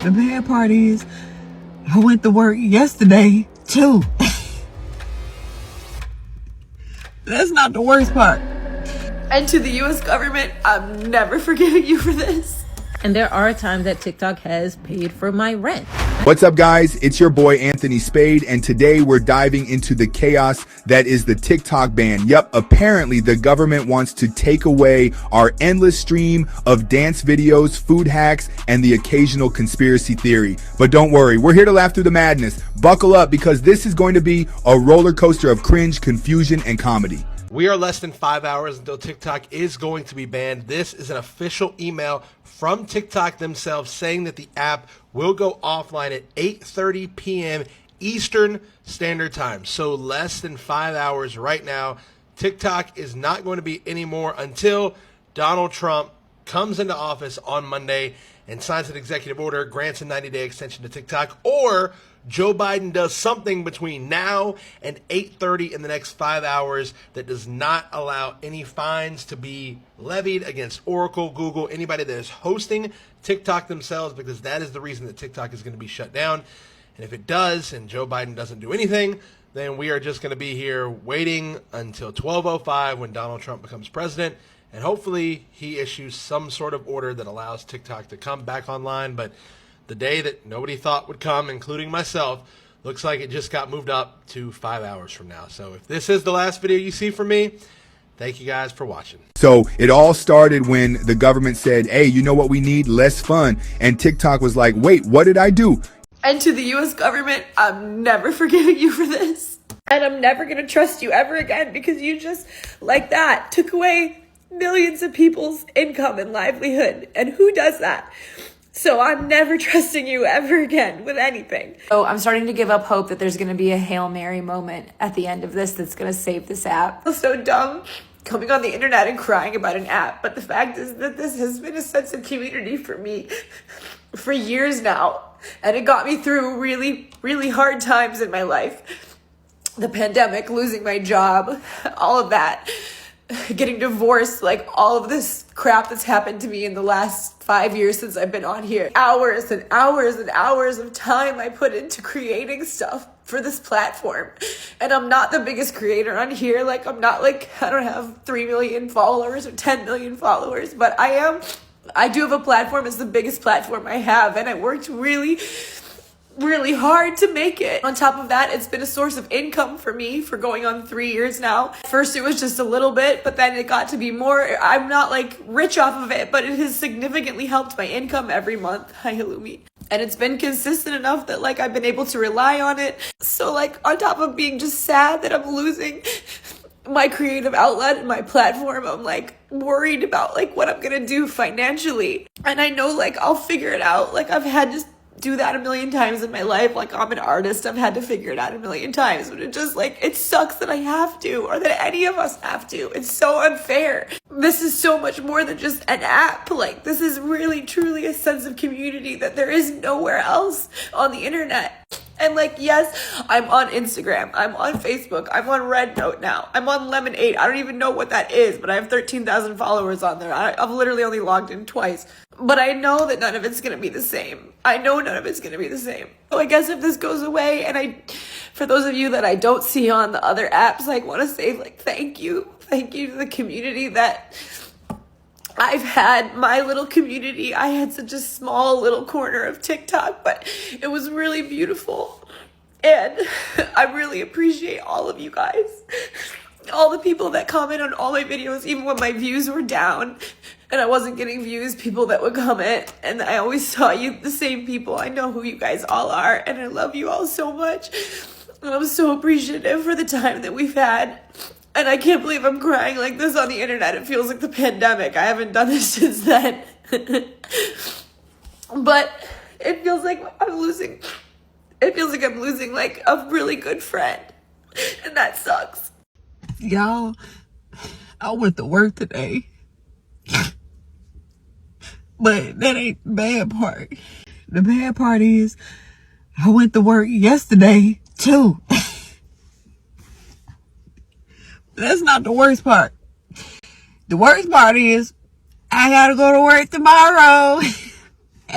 The bad part is, I went to work yesterday, too. That's not the worst part. And to the U.S. government, I'm never forgiving you for this. And there are times that TikTok has paid for my rent. What's up, guys? It's your boy Anthony Spade, and today we're diving into the chaos that is the TikTok ban. Yep, apparently the government wants to take away our endless stream of dance videos, food hacks, and the occasional conspiracy theory. But don't worry, we're here to laugh through the madness. Buckle up, because this is going to be a roller coaster of cringe, confusion, and comedy. We are less than 5 hours until TikTok is going to be banned. This is an official email from TikTok themselves saying that the app will go offline at 8:30 p.m. Eastern Standard Time. So less than 5 hours right now. TikTok is not going to be anymore until Donald Trump comes into office on Monday and signs an executive order, grants a 90-day extension to TikTok, or Joe Biden does something between now and 8:30 in the next 5 hours that does not allow any fines to be levied against Oracle, Google, anybody that is hosting TikTok themselves, because that is the reason that TikTok is going to be shut down. And if it does, and Joe Biden doesn't do anything, then we are just going to be here waiting until 12:05 when Donald Trump becomes president. And hopefully he issues some sort of order that allows TikTok to come back online. But the day that nobody thought would come, including myself, looks like it just got moved up to 5 hours from now. So if this is the last video you see from me, thank you guys for watching. So it all started when the government said, hey, you know what we need? Less fun. And TikTok was like, wait, what did I do? And to the U.S. government, I'm never forgiving you for this. And I'm never going to trust you ever again, because you just, like that, took away millions of people's income and livelihood. And who does that? So I'm never trusting you ever again with anything. So I'm starting to give up hope that there's going to be a Hail Mary moment at the end of this that's going to save this app. I feel so dumb coming on the internet and crying about an app. But the fact is that this has been a sense of community for me for years now. And it got me through really, really hard times in my life. The pandemic, losing my job, all of that. Getting divorced, like all of this crap that's happened to me in the last 5 years since I've been on here. Hours and hours and hours of time I put into creating stuff for this platform. And I'm not the biggest creator on here. Like, I'm not like, I don't have 3 million followers or 10 million followers, but I do have a platform. It's the biggest platform I have. And I worked really hard to make it. On top of that, it's been a source of income for me for going on 3 years now. First, it was just a little bit, but then it got to be more. I'm not like rich off of it, but it has significantly helped my income every month. Hi, Halloumi. And it's been consistent enough that like I've been able to rely on it. So like on top of being just sad that I'm losing my creative outlet and my platform, I'm like worried about like what I'm gonna do financially. And I know like I'll figure it out. Like I've had to do that a million times in my life. Like I'm an artist, I've had to figure it out a million times, but it just like, it sucks that I have to, or that any of us have to. It's so unfair. This is so much more than just an app. Like this is really truly a sense of community that there is nowhere else on the internet. And like, yes, I'm on Instagram, I'm on Facebook, I'm on Red Note now, I'm on Lemonade. I don't even know what that is, but I have 13,000 followers on there. I've literally only logged in twice. But I know that none of it's going to be the same. I know none of it's going to be the same. So I guess if this goes away, and for those of you that I don't see on the other apps, I want to say like, thank you. Thank you to the community that I've had, my little community. I had such a small little corner of TikTok, but it was really beautiful. And I really appreciate all of you guys. All the people that comment on all my videos, even when my views were down and I wasn't getting views, people that would comment. And I always saw you, the same people. I know who you guys all are, and I love you all so much. And I'm so appreciative for the time that we've had. And I can't believe I'm crying like this on the internet. It feels like the pandemic. I haven't done this since then. But it feels like I'm losing. It feels like I'm losing like a really good friend. And that sucks. Y'all, I went to work today. But that ain't the bad part. The bad part is, I went to work yesterday, too. That's not the worst part. The worst part is, I gotta go to work tomorrow.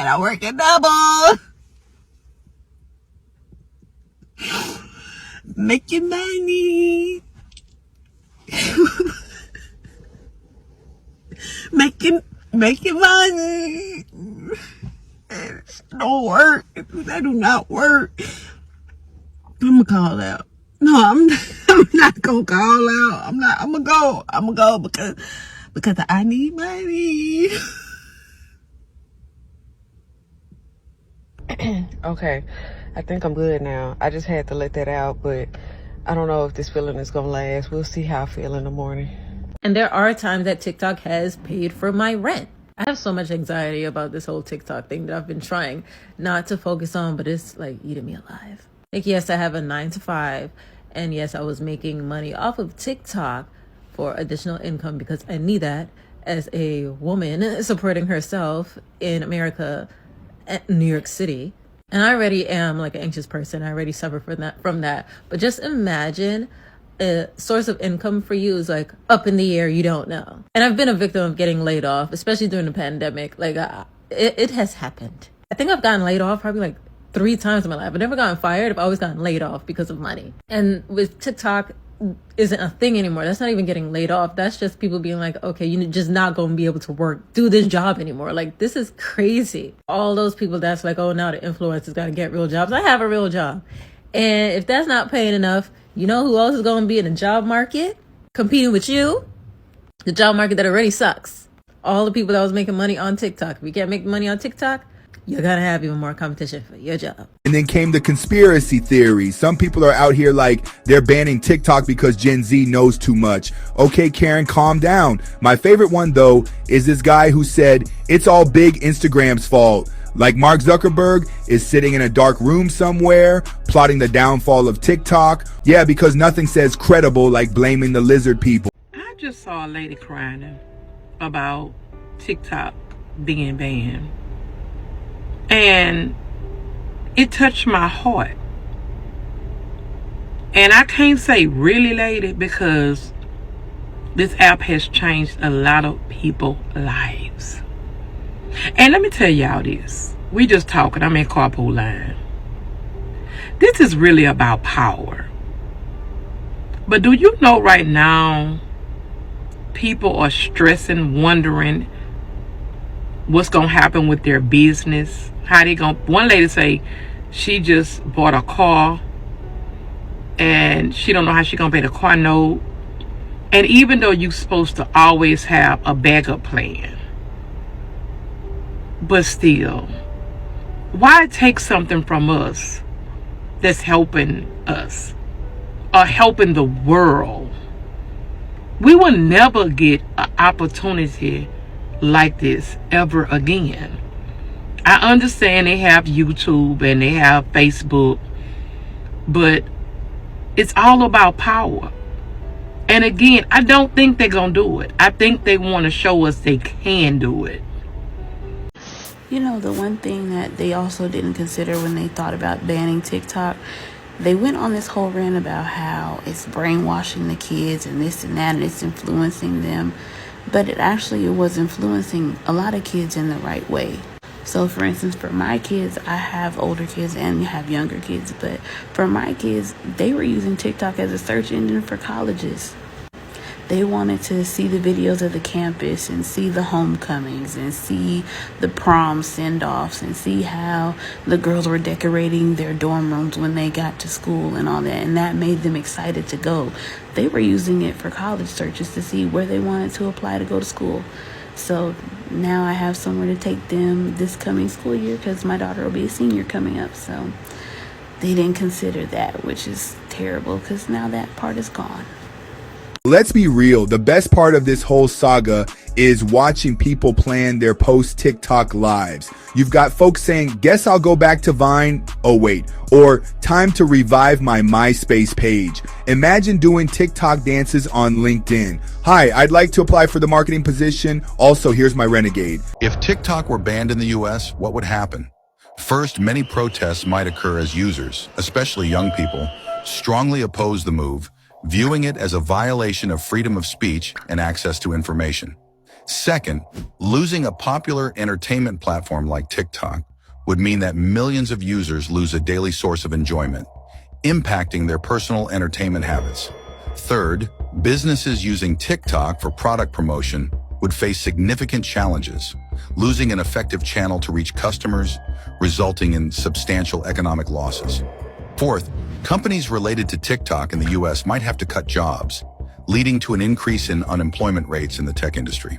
and I work a double. Making money. making money. It don't work. That do not work. I'm gonna call out. No, I'm not gonna call out. I'm gonna go because I need money. Okay, I think I'm good now. I just had to let that out, but I don't know if this feeling is gonna last. We'll see how I feel in the morning. And there are times that TikTok has paid for my rent. I have so much anxiety about this whole TikTok thing that I've been trying not to focus on, but it's like eating me alive. Like, yes, I have a 9 to 5, and yes, I was making money off of TikTok for additional income because I need that as a woman supporting herself in America, New York City. And I already am like an anxious person. I already suffer from that. But just imagine a source of income for you is like up in the air. You don't know. And I've been a victim of getting laid off, especially during the pandemic. Like it has happened. I think I've gotten laid off probably like 3 times in my life. I've never gotten fired. I've always gotten laid off because of money. And with TikTok, isn't a thing anymore. That's not even getting laid off. That's just people being like, okay, you're just not going to be able to do this job anymore. Like, this is crazy. All those people that's like, oh, now the influencers got to get real jobs. I have a real job. And if that's not paying enough, you know who else is going to be in the job market competing with you? The job market that already sucks. All the people that was making money on TikTok. If you can't make money on TikTok, you're going to have even more competition for your job. And then came the conspiracy theories. Some people are out here like they're banning TikTok because Gen Z knows too much. Okay, Karen, calm down. My favorite one, though, is this guy who said it's all big Instagram's fault. Like Mark Zuckerberg is sitting in a dark room somewhere, plotting the downfall of TikTok. Yeah, because nothing says credible like blaming the lizard people. I just saw a lady crying about TikTok being banned. And it touched my heart. And I can't say really, lady, because this app has changed a lot of people's lives. And let me tell y'all this. We just talking. I'm in carpool line. This is really about power. But do you know right now, people are stressing, wondering what's going to happen with their business. How they going to... One lady say she just bought a car and she don't know how she going to pay the car note. And even though you're supposed to always have a backup plan, but still, why take something from us that's helping us or helping the world? We will never get an opportunity like this ever again. I understand they have YouTube and they have Facebook, but it's all about power. And again, I don't think they're gonna do it. I think they want to show us they can do it. You know, the one thing that they also didn't consider when they thought about banning TikTok, they went on this whole rant about how it's brainwashing the kids and this and that, and it's influencing them. But it was influencing a lot of kids in the right way. So, for instance, for my kids, I have older kids and have younger kids. But for my kids, they were using TikTok as a search engine for colleges. They wanted to see the videos of the campus and see the homecomings and see the prom send-offs and see how the girls were decorating their dorm rooms when they got to school and all that. And that made them excited to go. They were using it for college searches to see where they wanted to apply to go to school. So now I have somewhere to take them this coming school year because my daughter will be a senior coming up. So they didn't consider that, which is terrible because now that part is gone. Let's be real. The best part of this whole saga is watching people plan their post-TikTok lives. You've got folks saying, guess I'll go back to Vine. Oh, wait. Or time to revive my MySpace page. Imagine doing TikTok dances on LinkedIn. Hi, I'd like to apply for the marketing position. Also, here's my renegade. If TikTok were banned in the US, what would happen? First, many protests might occur as users, especially young people, strongly oppose the move, viewing it as a violation of freedom of speech and access to information. Second, losing a popular entertainment platform like TikTok would mean that millions of users lose a daily source of enjoyment, impacting their personal entertainment habits. Third, businesses using TikTok for product promotion would face significant challenges, losing an effective channel to reach customers, resulting in substantial economic losses. Fourth, companies related to TikTok in the US might have to cut jobs, leading to an increase in unemployment rates in the tech industry.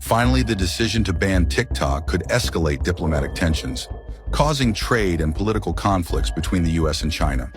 Finally, the decision to ban TikTok could escalate diplomatic tensions, causing trade and political conflicts between the US and China.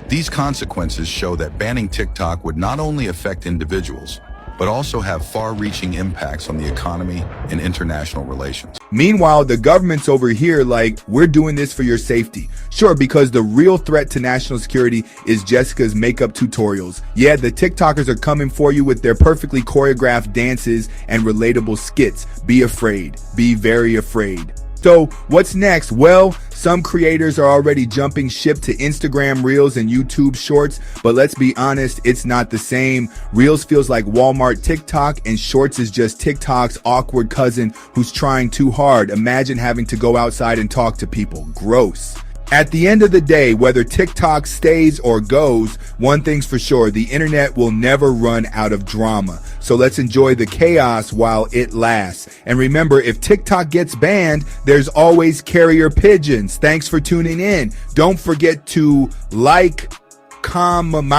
These consequences show that banning TikTok would not only affect individuals, but also have far-reaching impacts on the economy and international relations. Meanwhile, the government's over here like, we're doing this for your safety. Sure, because the real threat to national security is Jessica's makeup tutorials. Yeah, the TikTokers are coming for you with their perfectly choreographed dances and relatable skits. Be afraid. Be very afraid. So what's next? Well, some creators are already jumping ship to Instagram Reels and YouTube Shorts, but let's be honest, it's not the same. Reels feels like Walmart TikTok, and Shorts is just TikTok's awkward cousin who's trying too hard. Imagine having to go outside and talk to people. Gross. At the end of the day, whether TikTok stays or goes, one thing's for sure, the internet will never run out of drama. So let's enjoy the chaos while it lasts. And remember, if TikTok gets banned, there's always carrier pigeons. Thanks for tuning in. Don't forget to like, comment,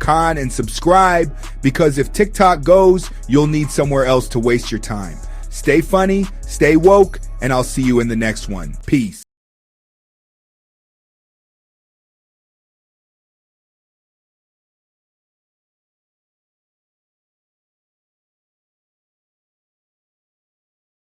and subscribe, because if TikTok goes, you'll need somewhere else to waste your time. Stay funny, stay woke, and I'll see you in the next one. Peace.